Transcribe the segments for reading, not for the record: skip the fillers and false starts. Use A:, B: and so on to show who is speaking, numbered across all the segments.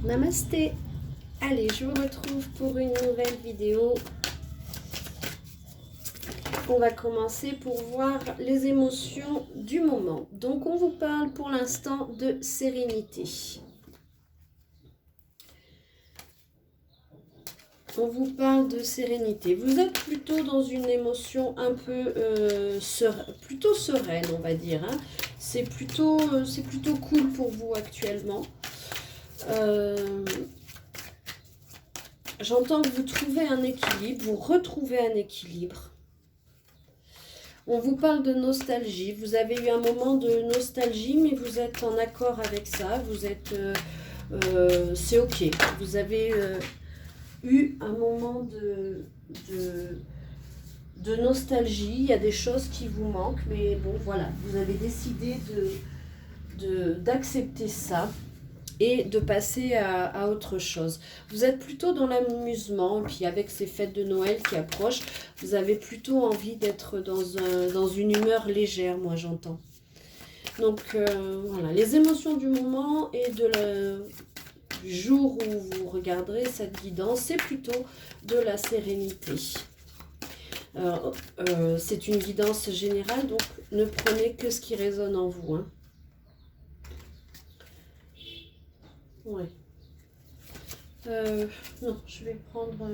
A: Namasté. Allez, je vous retrouve pour une nouvelle vidéo. On va commencer pour voir les émotions du moment. Donc, on vous parle pour l'instant de sérénité. On vous parle de sérénité. Vous êtes plutôt dans une émotion un peu plutôt sereine, on va dire. Hein. C'est plutôt cool pour vous actuellement. J'entends que vous trouvez un équilibre, vous retrouvez un équilibre. On vous parle de nostalgie. Vous avez eu un moment de nostalgie, mais vous êtes en accord avec ça. Vous êtes, c'est ok. Vous avez eu un moment de nostalgie. Il y a des choses qui vous manquent, mais bon, voilà. Vous avez décidé d'accepter ça et de passer à autre chose. Vous êtes plutôt dans l'amusement, puis avec ces fêtes de Noël qui approchent, vous avez plutôt envie d'être dans une humeur légère, moi j'entends. Donc voilà, les émotions du moment et du jour où vous regarderez cette guidance, c'est plutôt de la sérénité. C'est une guidance générale, donc ne prenez que ce qui résonne en vous. Hein. Ouais. Non, je vais prendre...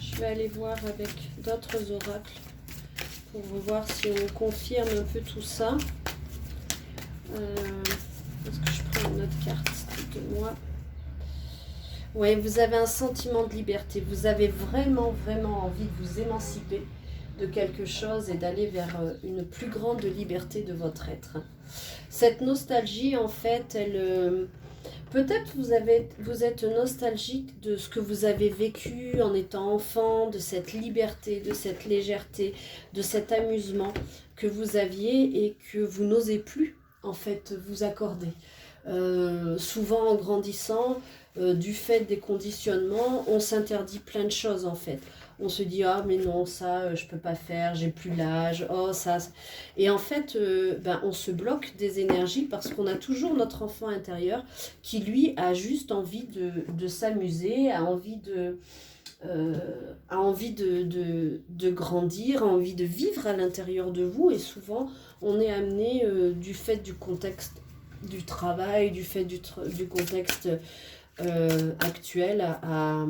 A: je vais aller voir avec d'autres oracles pour voir si on confirme un peu tout ça. Est-ce que je prends une autre carte de moi? Oui, vous avez un sentiment de liberté. Vous avez vraiment, vraiment envie de vous émanciper de quelque chose et d'aller vers une plus grande liberté de votre être. Cette nostalgie, en fait, elle... peut-être vous êtes nostalgique de ce que vous avez vécu en étant enfant, de cette liberté, de cette légèreté, de cet amusement que vous aviez et que vous n'osez plus, en fait, vous accorder. Souvent, en grandissant, du fait des conditionnements, on s'interdit plein de choses, en fait. On se dit, ah mais non, ça je peux pas faire, j'ai plus l'âge, oh ça... Et en fait, on se bloque des énergies parce qu'on a toujours notre enfant intérieur qui lui a juste envie de s'amuser, a envie de grandir, a envie de vivre à l'intérieur de vous. Et souvent, on est amené du fait du contexte du travail, du fait du contexte actuel à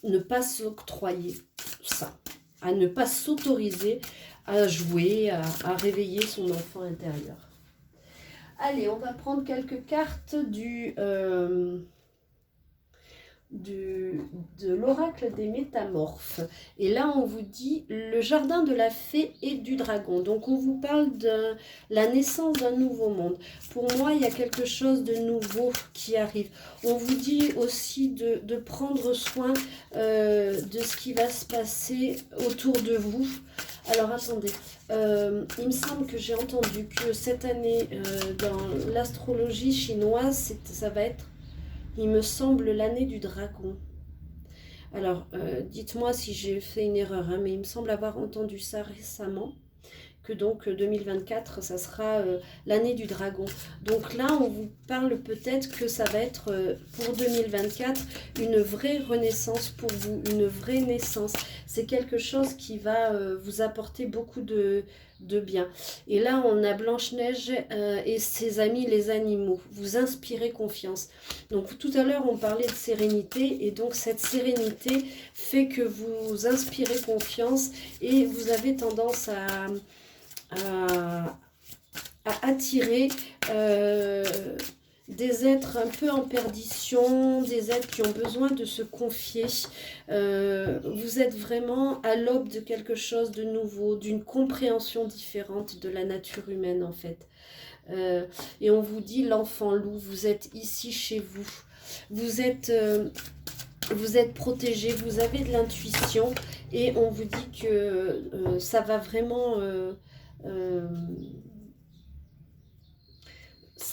A: ne pas s'octroyer ça, à ne pas s'autoriser à jouer, à réveiller son enfant intérieur. Allez, on va prendre quelques cartes de l'oracle des métamorphes. Et là, on vous dit le jardin de la fée et du dragon. Donc, on vous parle de la naissance d'un nouveau monde. Pour moi, il y a quelque chose de nouveau qui arrive. On vous dit aussi de prendre soin de ce qui va se passer autour de vous. Alors, attendez. Il me semble que j'ai entendu que cette année, dans l'astrologie chinoise, ça va être, il me semble, l'année du dragon. Alors, dites-moi si j'ai fait une erreur, hein, mais il me semble avoir entendu ça récemment, que donc 2024, ça sera l'année du dragon. Donc là, on vous parle peut-être que ça va être pour 2024 une vraie renaissance pour vous, une vraie naissance. C'est quelque chose qui va vous apporter beaucoup de bien. Et là, on a Blanche-Neige et ses amis les animaux. Vous inspirez confiance. Donc tout à l'heure, on parlait de sérénité et donc cette sérénité fait que vous inspirez confiance et vous avez tendance à attirer des êtres un peu en perdition, des êtres qui ont besoin de se confier. Vous êtes vraiment à l'aube de quelque chose de nouveau, d'une compréhension différente de la nature humaine en fait. Et on vous dit l'enfant loup, vous êtes ici chez vous. Vous êtes protégé, vous avez de l'intuition et on vous dit que ça va vraiment...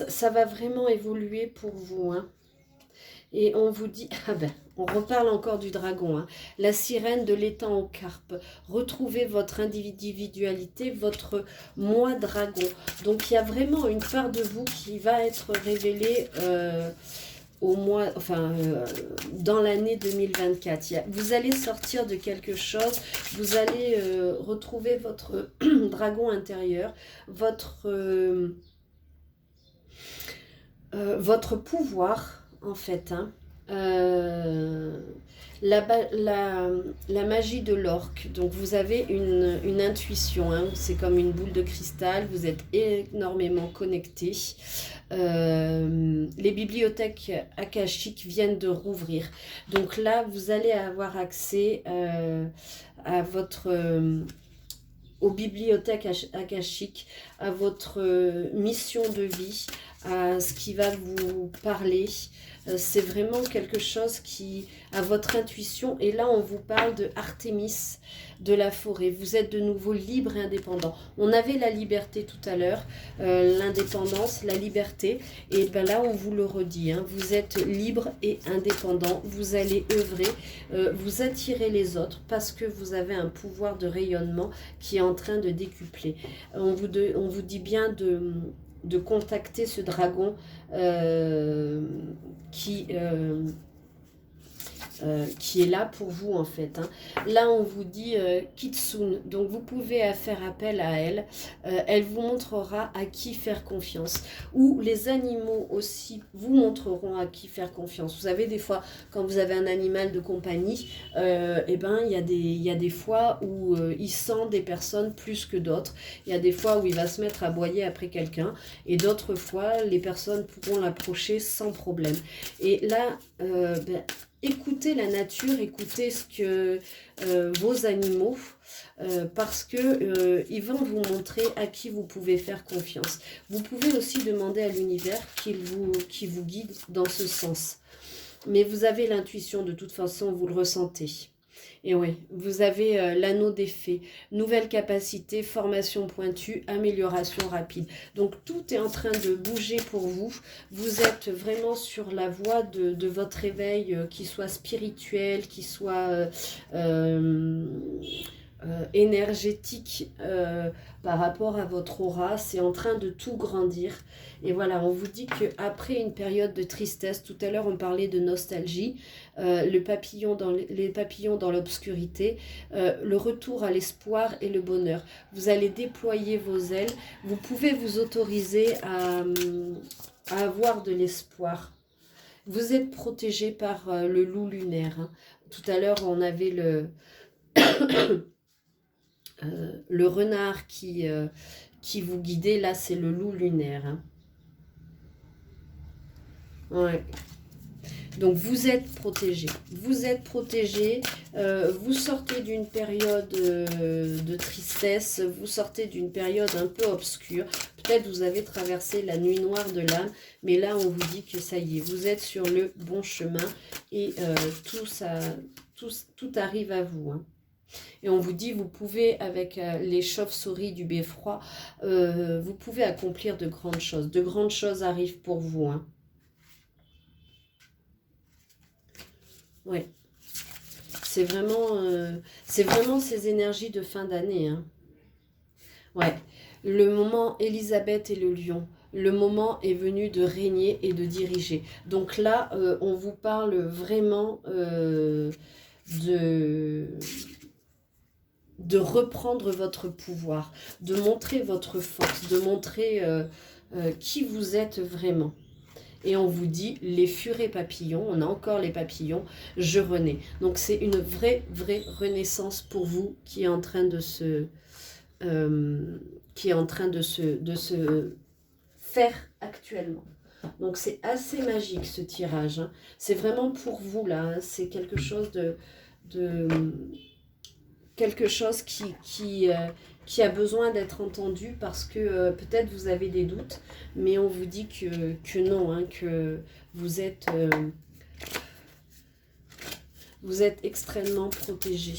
A: ça va vraiment évoluer pour vous. Hein. Et on vous dit, ah ben, on reparle encore du dragon, hein. La sirène de l'étang aux carpes. Retrouvez votre individualité, votre moi dragon. Donc il y a vraiment une part de vous qui va être révélée au mois, enfin, dans l'année 2024. Vous allez sortir de quelque chose, vous allez retrouver votre dragon intérieur, votre pouvoir, en fait, hein. La magie de l'orque. Donc vous avez une intuition, hein. C'est comme une boule de cristal, vous êtes énormément connecté. Les bibliothèques akashiques viennent de rouvrir. Donc là, vous allez avoir accès à aux bibliothèques akashiques, à votre mission de vie, à ce qui va vous parler. C'est vraiment quelque chose qui a votre intuition. Et là, on vous parle de Artémis de la forêt. Vous êtes de nouveau libre et indépendant. On avait la liberté tout à l'heure, l'indépendance, la liberté. Et ben là, on vous le redit, hein, vous êtes libre et indépendant. Vous allez œuvrer, vous attirez les autres parce que vous avez un pouvoir de rayonnement qui est en train de décupler. On vous dit bien de contacter ce dragon qui est là pour vous, en fait, hein. Là, on vous dit Kitsune, donc vous pouvez faire appel à elle. Elle vous montrera à qui faire confiance. Ou les animaux aussi vous montreront à qui faire confiance. Vous savez, des fois, quand vous avez un animal de compagnie, eh ben, il y a des fois où il sent des personnes plus que d'autres. Il y a des fois où il va se mettre à aboyer après quelqu'un. Et d'autres fois, les personnes pourront l'approcher sans problème. Et là, écoutez la nature, écoutez ce que vos animaux, parce que ils vont vous montrer à qui vous pouvez faire confiance. Vous pouvez aussi demander à l'univers qui vous guide dans ce sens. Mais vous avez l'intuition, de toute façon, vous le ressentez. Et oui, vous avez l'anneau des fées, nouvelle capacité, formation pointue, amélioration rapide. Donc tout est en train de bouger pour vous. Vous êtes vraiment sur la voie de votre réveil, qui soit spirituel, qui soit énergétique par rapport à votre aura. C'est en train de tout grandir. Et voilà, on vous dit qu'après une période de tristesse, tout à l'heure on parlait de nostalgie, les papillons dans l'obscurité, le retour à l'espoir et le bonheur. Vous allez déployer vos ailes, vous pouvez vous autoriser à avoir de l'espoir. Vous êtes protégé par le loup lunaire, hein. Tout à l'heure on avait le renard qui vous guidait. Là c'est le loup lunaire, hein. Ouais. Donc vous êtes protégé, vous sortez d'une période de tristesse, vous sortez d'une période un peu obscure, peut-être vous avez traversé la nuit noire de l'âme, mais là on vous dit que ça y est, vous êtes sur le bon chemin et tout arrive à vous, hein. Et on vous dit, vous pouvez, avec les chauves-souris du beffroi, vous pouvez accomplir de grandes choses arrivent pour vous, hein. Ouais, c'est vraiment ces énergies de fin d'année, hein. Ouais, le moment Elisabeth et le lion, le moment est venu de régner et de diriger. Donc là, on vous parle vraiment de reprendre votre pouvoir, de montrer votre force, de montrer qui vous êtes vraiment. Et on vous dit, les furets papillons, on a encore les papillons, je renais. Donc c'est une vraie renaissance pour vous qui est en train de se faire actuellement. Donc c'est assez magique ce tirage, hein. C'est vraiment pour vous là, hein. C'est quelque chose quelque chose qui a besoin d'être entendu parce que peut-être vous avez des doutes, mais on vous dit que non, hein, que vous êtes extrêmement protégé.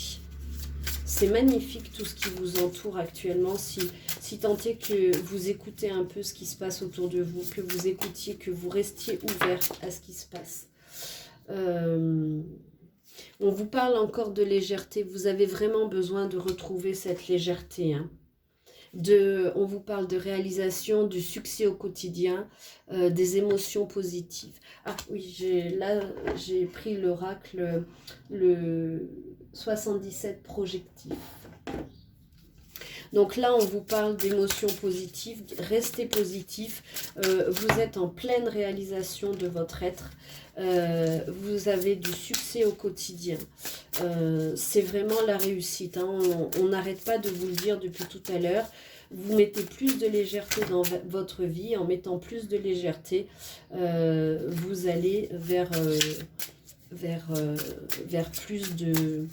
A: C'est magnifique tout ce qui vous entoure actuellement, si tant est que vous écoutez un peu ce qui se passe autour de vous, que vous écoutiez, que vous restiez ouvert à ce qui se passe. Euh, on vous parle encore de légèreté. Vous avez vraiment besoin de retrouver cette légèreté, hein. On vous parle de réalisation, du succès au quotidien, des émotions positives. Ah oui, là, j'ai pris l'oracle, le 77 projectif. Donc là, on vous parle d'émotions positives. Restez positif. Vous êtes en pleine réalisation de votre être. Vous avez du succès au quotidien. C'est vraiment la réussite, hein. On n'arrête pas de vous le dire depuis tout à l'heure. Vous mettez plus de légèreté dans votre vie. En mettant plus de légèreté, vous allez vers plus de...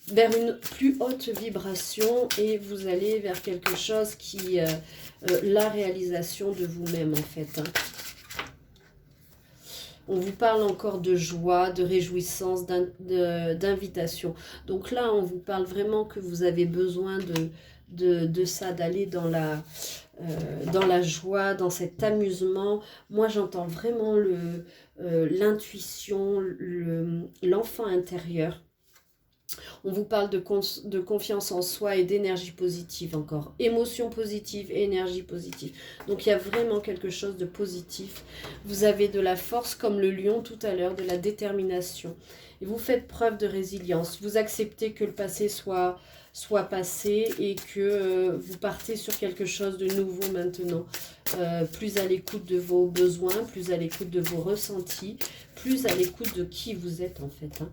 A: vers une plus haute vibration et vous allez vers quelque chose qui... la réalisation de vous-même, en fait, hein. On vous parle encore de joie, de réjouissance, d'invitation. Donc là, on vous parle vraiment que vous avez besoin de ça, d'aller dans la joie, dans cet amusement. Moi, j'entends vraiment l'intuition, l'enfant intérieur. On vous parle de confiance en soi et d'énergie positive encore. Émotion positive et énergie positive. Donc il y a vraiment quelque chose de positif. Vous avez de la force comme le lion tout à l'heure, de la détermination. Et vous faites preuve de résilience. Vous acceptez que le passé soit passé et que vous partez sur quelque chose de nouveau maintenant. Plus à l'écoute de vos besoins, plus à l'écoute de vos ressentis, plus à l'écoute de qui vous êtes, en fait, hein.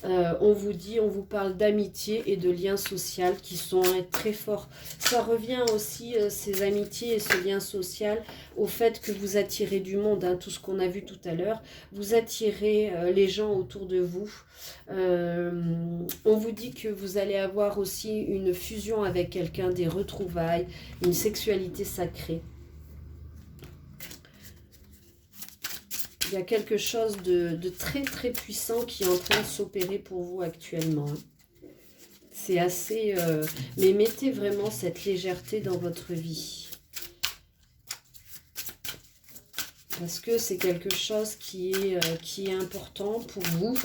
A: On vous parle d'amitié et de liens sociaux qui sont très forts. Ça revient aussi, ces amitiés et ce lien social, au fait que vous attirez du monde, hein, tout ce qu'on a vu tout à l'heure. Vous attirez les gens autour de vous. On vous dit que vous allez avoir aussi une fusion avec quelqu'un, des retrouvailles, une sexualité sacrée. Il y a quelque chose de très très puissant qui est en train de s'opérer pour vous actuellement, hein. C'est assez... mais mettez vraiment cette légèreté dans votre vie. Parce que c'est quelque chose qui est important pour vous.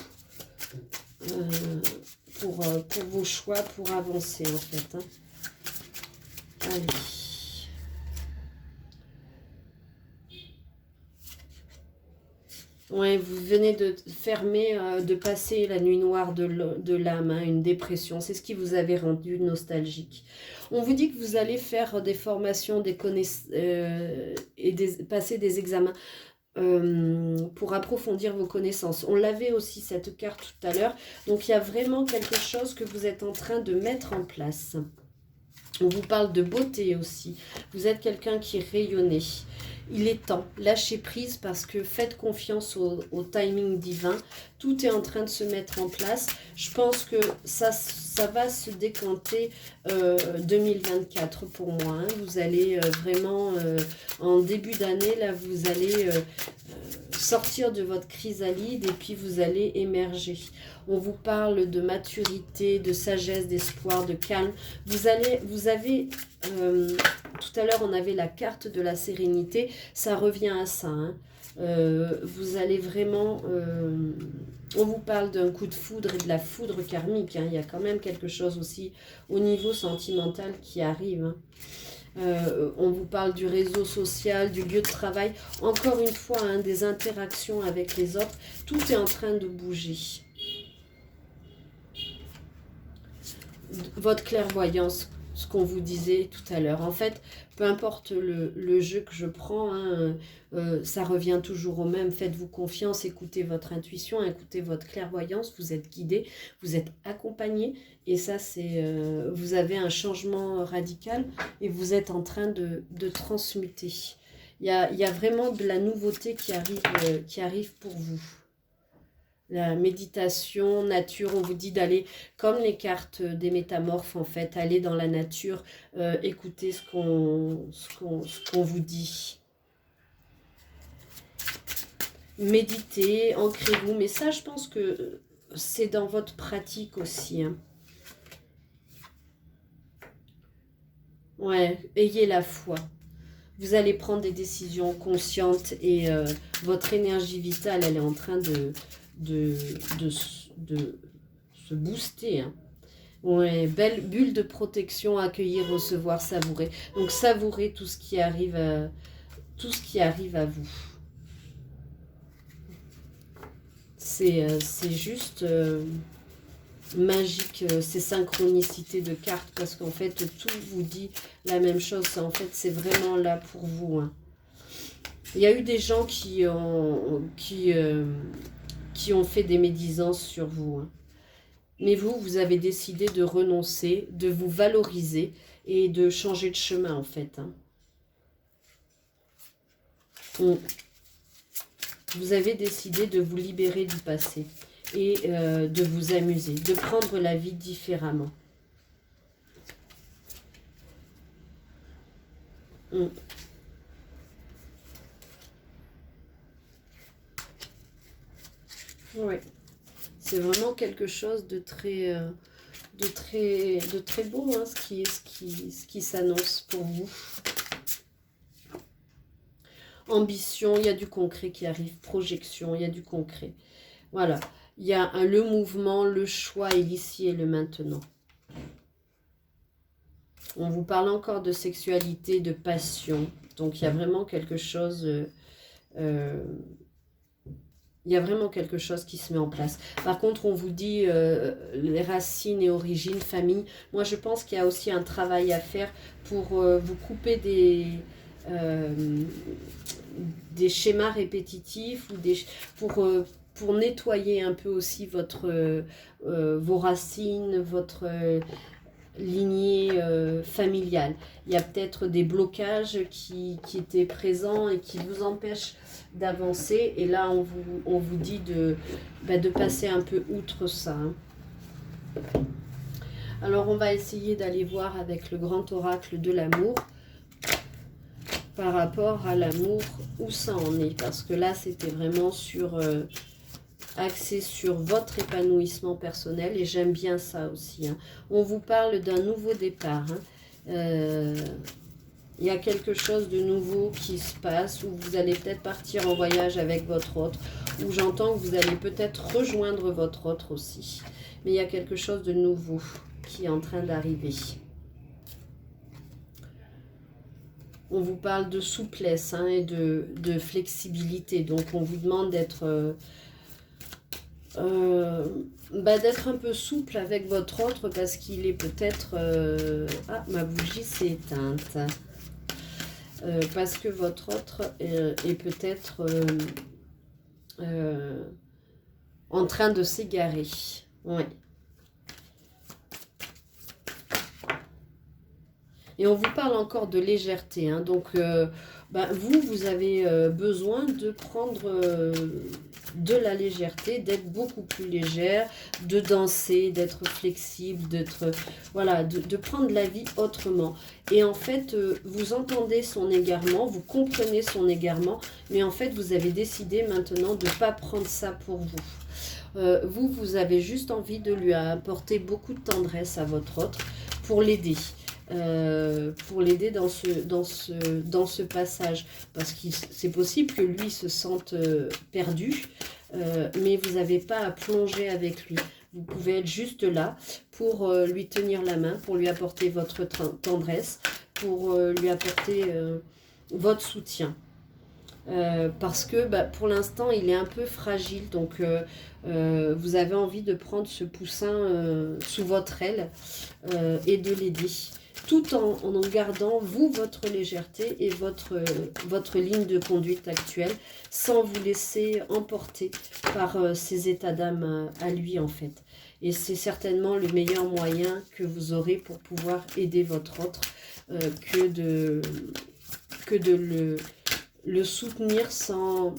A: Pour vos choix, pour avancer, en fait, hein. Allez. Ouais, vous venez de fermer, de passer la nuit noire de l'âme, hein, une dépression. C'est ce qui vous avait rendu nostalgique. On vous dit que vous allez faire des formations, des connaissances et passer des examens pour approfondir vos connaissances. On l'avait aussi, cette carte, tout à l'heure. Donc, il y a vraiment quelque chose que vous êtes en train de mettre en place. On vous parle de beauté aussi. Vous êtes quelqu'un qui rayonnait. Il est temps, lâchez prise parce que faites confiance au timing divin. Tout est en train de se mettre en place. Je pense que ça va se décanter 2024 pour moi, hein. Vous allez vraiment, en début d'année, là, vous allez sortir de votre chrysalide et puis vous allez émerger. On vous parle de maturité, de sagesse, d'espoir, de calme. Vous avez... tout à l'heure, on avait la carte de la sérénité. Ça revient à ça, hein. Vous allez vraiment... on vous parle d'un coup de foudre et de la foudre karmique, hein. Il y a quand même quelque chose aussi au niveau sentimental qui arrive, hein. On vous parle du réseau social, du lieu de travail. Encore une fois, hein, des interactions avec les autres. Tout est en train de bouger. Votre clairvoyance, ce qu'on vous disait tout à l'heure. En fait, peu importe le jeu que je prends, hein, ça revient toujours au même. Faites-vous confiance, écoutez votre intuition, écoutez votre clairvoyance. Vous êtes guidé, vous êtes accompagné. Et ça, c'est vous avez un changement radical et vous êtes en train de transmuter. Il y a vraiment de la nouveauté qui arrive pour vous. La méditation, nature, on vous dit d'aller, comme les cartes des métamorphes, en fait, aller dans la nature, écouter ce qu'on vous dit. Méditez, ancrez-vous, mais ça, je pense que c'est dans votre pratique aussi, hein. Ouais, ayez la foi. Vous allez prendre des décisions conscientes et votre énergie vitale, elle est en train de se booster. Hein. Ouais, belle bulle de protection, accueillir, recevoir, savourer. Donc savourez tout ce qui arrive à vous. C'est juste magique, ces synchronicités de cartes, parce qu'en fait, tout vous dit la même chose. En fait, c'est vraiment là pour vous. Hein. Il y a eu des gens qui ont fait des médisances sur vous. Hein. Mais vous avez décidé de renoncer, de vous valoriser et de changer de chemin, en fait. Hein. Vous avez décidé de vous libérer du passé et de vous amuser, de prendre la vie différemment. Oui, c'est vraiment quelque chose de très beau, hein, ce qui s'annonce pour vous. Ambition, il y a du concret qui arrive. Projection, il y a du concret. Voilà. Il y a le mouvement, le choix et l'ici et le maintenant. On vous parle encore de sexualité, de passion. Donc, il y a vraiment quelque chose... il y a vraiment quelque chose qui se met en place. Par contre, on vous dit les racines et origines, famille. Moi, je pense qu'il y a aussi un travail à faire pour vous couper des schémas répétitifs ou pour nettoyer un peu aussi vos racines, votre lignée familiale. Il y a peut-être des blocages qui étaient présents et qui vous empêchent d'avancer. Et là, on vous dit de passer un peu outre ça. Hein. Alors, on va essayer d'aller voir avec le grand oracle de l'amour par rapport à l'amour, où ça en est. Parce que là, c'était vraiment axé sur votre épanouissement personnel. Et j'aime bien ça aussi. Hein. On vous parle d'un nouveau départ. Hein. Il y a quelque chose de nouveau qui se passe, où vous allez peut-être partir en voyage avec votre autre, où j'entends que vous allez peut-être rejoindre votre autre aussi. Mais il y a quelque chose de nouveau qui est en train d'arriver. On vous parle de souplesse, hein, et de flexibilité. Donc, on vous demande d'être un peu souple avec votre autre, parce qu'il est peut-être... Ah, ma bougie s'est éteinte. Parce que votre autre est peut-être en train de s'égarer. Oui. Et on vous parle encore de légèreté. Hein. Donc, vous avez besoin de prendre de la légèreté, d'être beaucoup plus légère, de danser, d'être flexible, de prendre la vie autrement. Et en fait, vous entendez son égarement, vous comprenez son égarement, mais en fait, vous avez décidé maintenant de ne pas prendre ça pour vous. Vous avez juste envie de lui apporter beaucoup de tendresse à votre autre pour l'aider. Dans ce passage, parce que c'est possible que lui se sente perdu, mais vous n'avez pas à plonger avec lui. Vous pouvez être juste là pour lui tenir la main, pour lui apporter votre tendresse, pour lui apporter votre soutien. Parce que pour l'instant il est un peu fragile, donc vous avez envie de prendre ce poussin sous votre aile et de l'aider, tout en gardant, vous, votre légèreté et votre ligne de conduite actuelle, sans vous laisser emporter par ses états d'âme à lui, en fait. Et c'est certainement le meilleur moyen que vous aurez pour pouvoir aider votre autre, que de le soutenir sans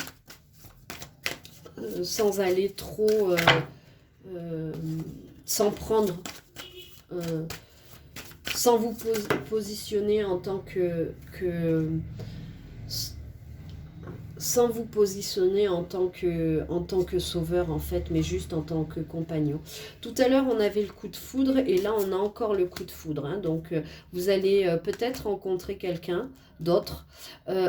A: aller trop... sans prendre... sans vous positionner en tant que sans vous positionner en tant que sauveur en fait, mais juste en tant que compagnon. Tout à l'heure on avait le coup de foudre et là on a encore le coup de foudre, hein. Donc vous allez peut-être rencontrer quelqu'un d'autre,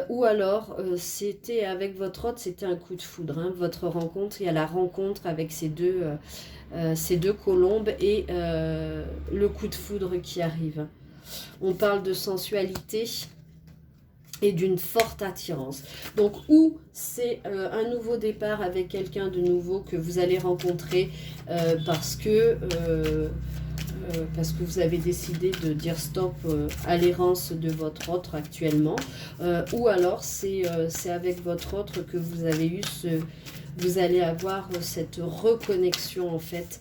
A: ou alors c'était avec votre hôte, c'était un coup de foudre, hein. Votre rencontre, il y a la rencontre avec ces deux colombes et le coup de foudre qui arrive. On parle de sensualité et d'une forte attirance. Donc, ou c'est un nouveau départ avec quelqu'un de nouveau que vous allez rencontrer parce que vous avez décidé de dire stop à l'errance de votre autre actuellement, ou alors c'est avec votre autre que vous avez eu vous allez avoir cette reconnexion en fait,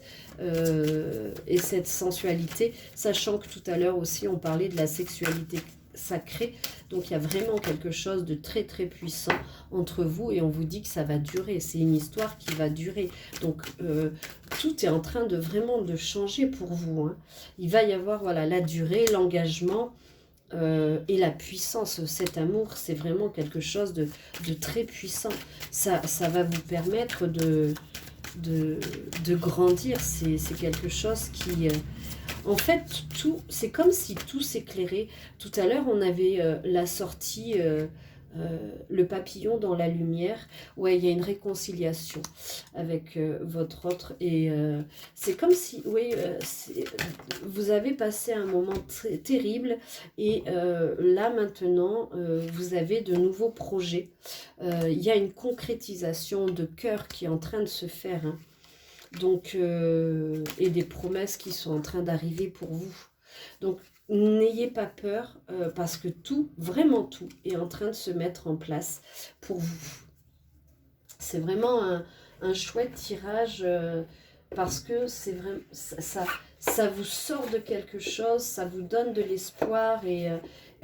A: et cette sensualité, sachant que tout à l'heure aussi on parlait de la sexualité sacrée, donc il y a vraiment quelque chose de très très puissant entre vous et on vous dit que ça va durer, c'est une histoire qui va durer, donc tout est en train de vraiment de changer pour vous, hein. Il va y avoir voilà, la durée, l'engagement et la puissance. Cet amour, c'est vraiment quelque chose de très puissant. Ça va vous permettre de grandir. C'est quelque chose qui... en fait, tout, c'est comme si tout s'éclairait. Tout à l'heure, on avait la sortie... le papillon dans la lumière. Ouais, il y a une réconciliation avec votre autre et c'est comme si, oui, vous avez passé un moment terrible et là maintenant vous avez de nouveaux projets. Il y a une concrétisation de cœur qui est en train de se faire, hein. Donc et des promesses qui sont en train d'arriver pour vous. Donc n'ayez pas peur parce que tout, vraiment tout, est en train de se mettre en place pour vous. C'est vraiment un chouette tirage parce que c'est vraiment ça vous sort de quelque chose, ça vous donne de l'espoir et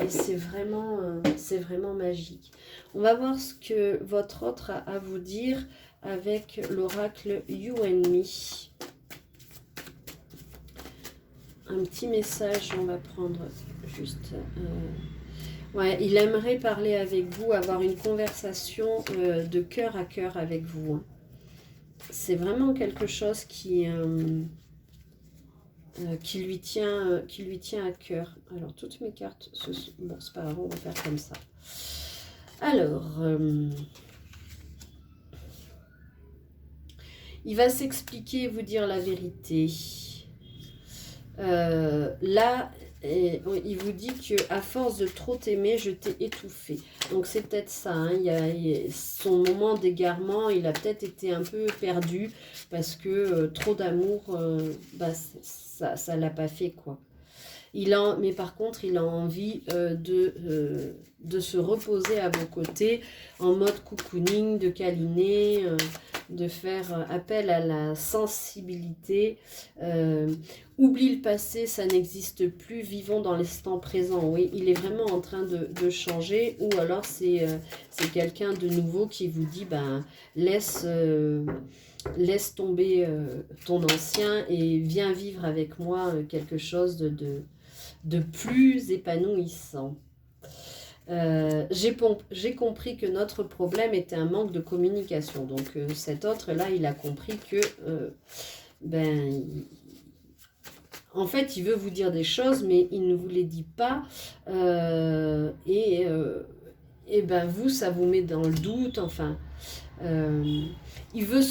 A: c'est vraiment magique. On va voir ce que votre autre a à vous dire avec l'oracle You and Me. Un petit message, on va prendre juste... ouais, il aimerait parler avec vous, avoir une conversation de cœur à cœur avec vous, hein. C'est vraiment quelque chose qui lui tient à cœur. Alors, toutes mes cartes... Bon, c'est pas grave, on va faire comme ça. Alors... il va s'expliquer et vous dire la vérité. Là, il vous dit que à force de trop t'aimer, je t'ai étouffé. Donc c'est peut-être ça, hein. Son moment d'égarement, il a peut-être été un peu perdu parce que trop d'amour, ça l'a pas fait, quoi. Mais par contre, il a envie de se reposer à vos côtés en mode cocooning, de câliner, de faire appel à la sensibilité. Oublie le passé, ça n'existe plus, vivons dans l'instant présent. Oui, il est vraiment en train de changer, ou alors c'est quelqu'un de nouveau qui vous dit, ben, laisse tomber ton ancien et viens vivre avec moi quelque chose de plus épanouissant. J'ai compris que notre problème était un manque de communication. Donc cet autre-là, il a compris que en fait, il veut vous dire des choses, mais il ne vous les dit pas. Et ben vous, ça vous met dans le doute. Enfin, il veut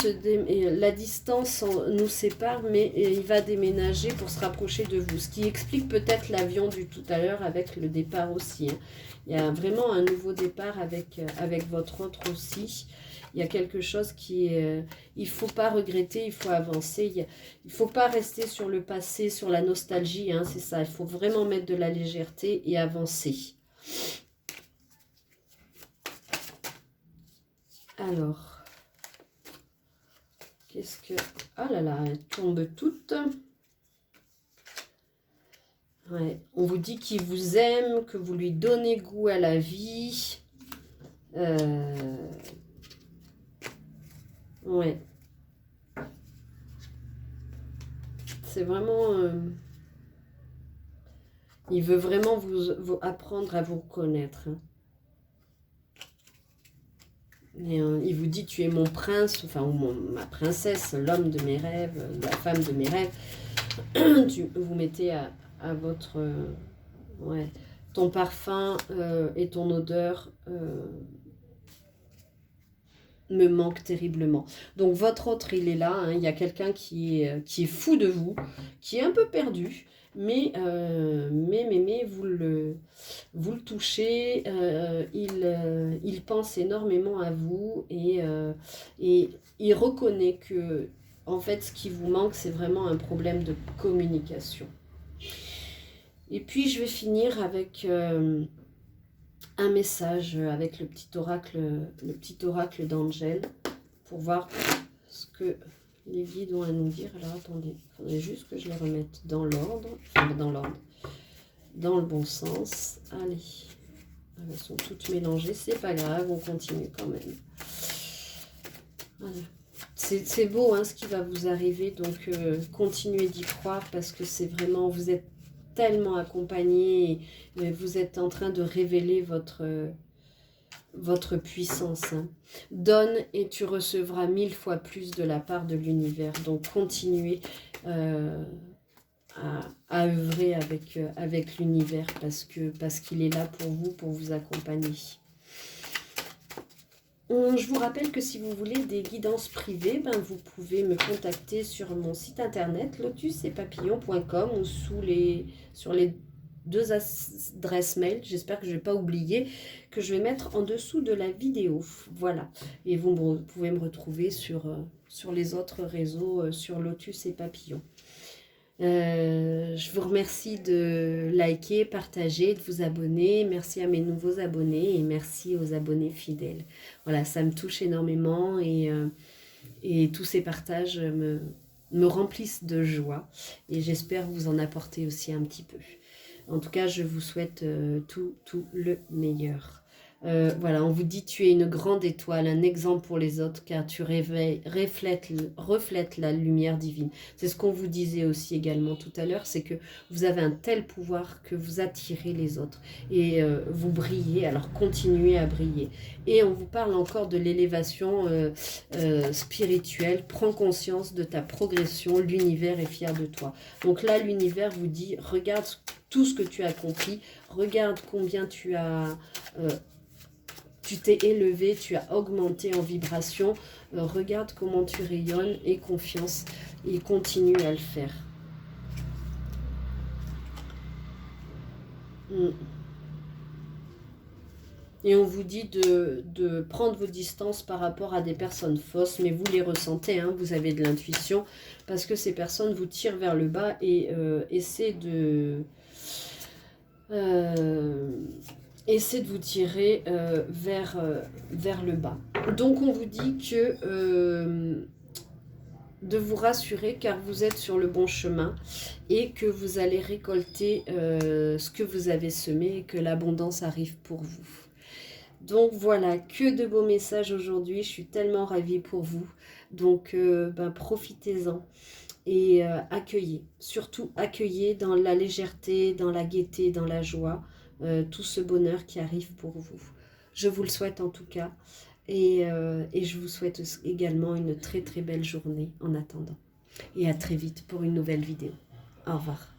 A: la distance nous sépare, mais il va déménager pour se rapprocher de vous. Ce qui explique peut-être l'avion du tout à l'heure avec le départ aussi, hein. Il y a vraiment un nouveau départ avec votre autre aussi. Il y a quelque chose qui est... il ne faut pas regretter, il faut avancer. Il ne faut pas rester sur le passé, sur la nostalgie, hein, c'est ça. Il faut vraiment mettre de la légèreté et avancer. Alors, qu'est-ce que... Ah là là, elles tombent toutes. Ouais. On vous dit qu'il vous aime, que vous lui donnez goût à la vie. Ouais. C'est vraiment... il veut vraiment vous apprendre à vous connaître, hein. Et, il vous dit, tu es mon prince, enfin, ou ma princesse, l'homme de mes rêves, la femme de mes rêves. Vous mettez à votre... ouais, ton parfum et ton odeur me manquent terriblement. Donc votre autre, il est là. Hein, il y a quelqu'un qui est fou de vous, qui est un peu perdu. Mais vous le touchez, il pense énormément à vous et il reconnaît que, en fait, ce qui vous manque, c'est vraiment un problème de communication. Et puis, je vais finir avec un message, avec le petit oracle d'Angel, pour voir ce que les guides ont à nous dire. Alors, attendez, il faudrait juste que je les remette dans l'ordre, dans le bon sens. Allez, elles sont toutes mélangées, c'est pas grave, on continue quand même. Voilà. C'est beau hein, ce qui va vous arriver, donc continuez d'y croire parce que c'est vraiment, vous êtes tellement accompagné, et vous êtes en train de révéler votre puissance. Hein. Donne et tu recevras 1000 fois plus de la part de l'univers. Donc continuez à œuvrer avec l'univers parce qu'il est là pour vous accompagner. Je vous rappelle que si vous voulez des guidances privées, ben vous pouvez me contacter sur mon site internet lotusetpapillons.com ou sur les 2 adresses mail. J'espère que je ne vais pas oublier, que je vais mettre en dessous de la vidéo. Voilà. Et vous pouvez me retrouver sur les autres réseaux, sur Lotus et Papillons. Je vous remercie de liker, partager, de vous abonner. Merci à mes nouveaux abonnés et merci aux abonnés fidèles. Voilà, ça me touche énormément et tous ces partages me remplissent de joie et j'espère vous en apporter aussi un petit peu. En tout cas, je vous souhaite tout le meilleur. Voilà, on vous dit tu es une grande étoile, un exemple pour les autres, car tu reflètes la lumière divine. C'est ce qu'on vous disait aussi également tout à l'heure, c'est que vous avez un tel pouvoir que vous attirez les autres et vous brillez, alors continuez à briller. Et on vous parle encore de l'élévation spirituelle, prends conscience de ta progression, l'univers est fier de toi. Donc là, l'univers vous dit, regarde tout ce que tu as accompli, regarde combien tu t'es élevé, tu as augmenté en vibration, regarde comment tu rayonnes, aie confiance et continue à le faire. Et on vous dit de prendre vos distances par rapport à des personnes fausses, mais vous les ressentez, hein, vous avez de l'intuition, parce que ces personnes vous tirent vers le bas et essaient de vous tirer vers le bas. Donc on vous dit que de vous rassurer car vous êtes sur le bon chemin et que vous allez récolter ce que vous avez semé et que l'abondance arrive pour vous. Donc voilà, que de beaux messages aujourd'hui, je suis tellement ravie pour vous. Donc profitez-en et accueillez, surtout accueillez dans la légèreté, dans la gaieté, dans la joie, tout ce bonheur qui arrive pour vous. Je vous le souhaite en tout cas et je vous souhaite également une très très belle journée en attendant. Et à très vite pour une nouvelle vidéo. Au revoir.